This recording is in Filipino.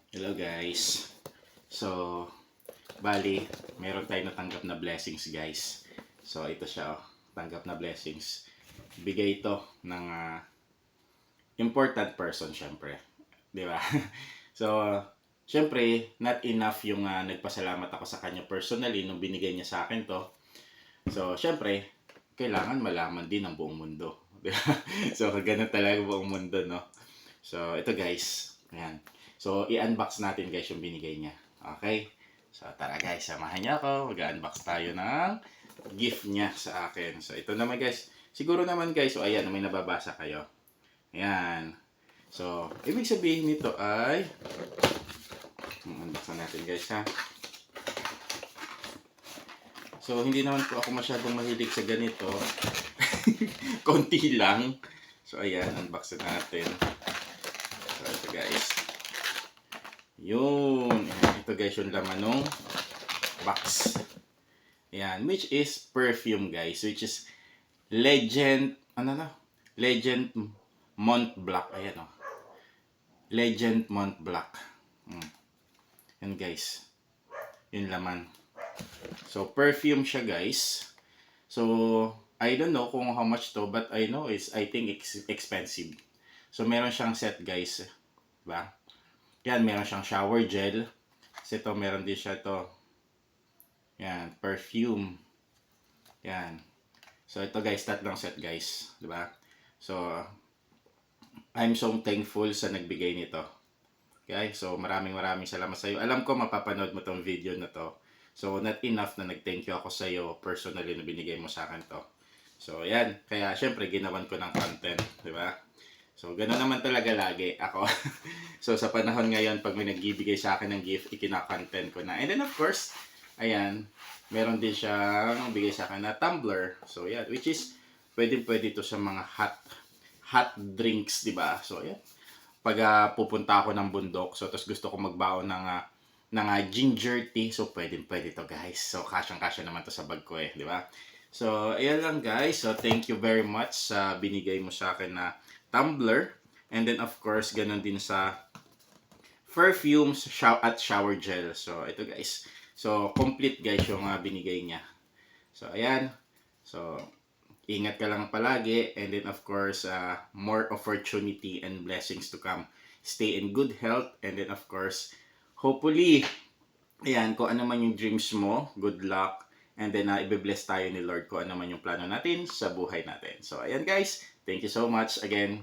Hello guys. So, bali, meron tayong natanggap na blessings guys. So, ito siya oh, tanggap na blessings. Bigay ito ng important person syempre. 'Di ba? So, syempre, not enough yung nagpasalamat ako sa kanya personally nung binigay niya sa akin to. So, syempre, kailangan malaman din ng buong mundo. 'Di ba? So, ganun talaga buong mundo, no? So, ito guys. Ayan. So, i-unbox natin guys yung binigay niya. Okay? So, tara guys, samahan niyo ako. Mag-unbox tayo ng gift niya sa akin. So, ito naman guys. Siguro naman guys, so ayan, may nababasa kayo. Ayan. So, ibig sabihin nito ay unboxan natin guys ha. So, hindi naman po ako masyadong mahilig sa ganito. Konti lang. So, ayan, unboxan natin. So, ito guys. Yun. Ito guys yung laman ng box. Ayan. Which is perfume guys. Which is Legend, Legend Mont Blanc. Ayan o. Legend Mont Blanc. Yan guys. Yung laman. So, perfume siya guys. So, I don't know kung how much to, but I know I think it's expensive. So, meron siyang set guys. Diba? Yan, meron siyang shower gel. Kasi ito, meron din siya ito. Yan, perfume. Yan. So, ito guys, tatlong set guys. Diba? So, I'm so thankful sa nagbigay nito. Okay? So, maraming salamat sa iyo. Alam ko, mapapanood mo tong video na to. So, not enough na nag-thank you ako sa iyo personally na binigay mo sa akin to. So, yan. Kaya, syempre, ginawan ko ng content. Diba? So, gano'n naman talaga lagi ako. So, sa panahon ngayon, pag may nagbibigay sa akin ng gift, ikina-content ko na. And then, of course, ayan, meron din siyang bigay sa akin na tumbler. So, yan. Which is, pwede to sa mga hot drinks, di ba? So, yan. Pag pupunta ako ng bundok, so, tapos gusto ko magbaon ng ginger tea. So, pwede to, guys. So, kasyang-kasya naman to sa bag ko eh, di ba? So, ayan lang guys. So, thank you very much sa binigay mo sa akin na tumbler. And then, of course, ganun din sa perfumes at shower gel. So, ito guys. So, complete guys yung binigay niya. So, ayan. So, ingat ka lang palagi. And then, of course, more opportunity and blessings to come. Stay in good health. And then, of course, hopefully, ayan, kung ano man yung dreams mo, good luck. And then, ibe-bless tayo ni Lord kung ano man yung plano natin sa buhay natin. So, ayan guys. Thank you so much again.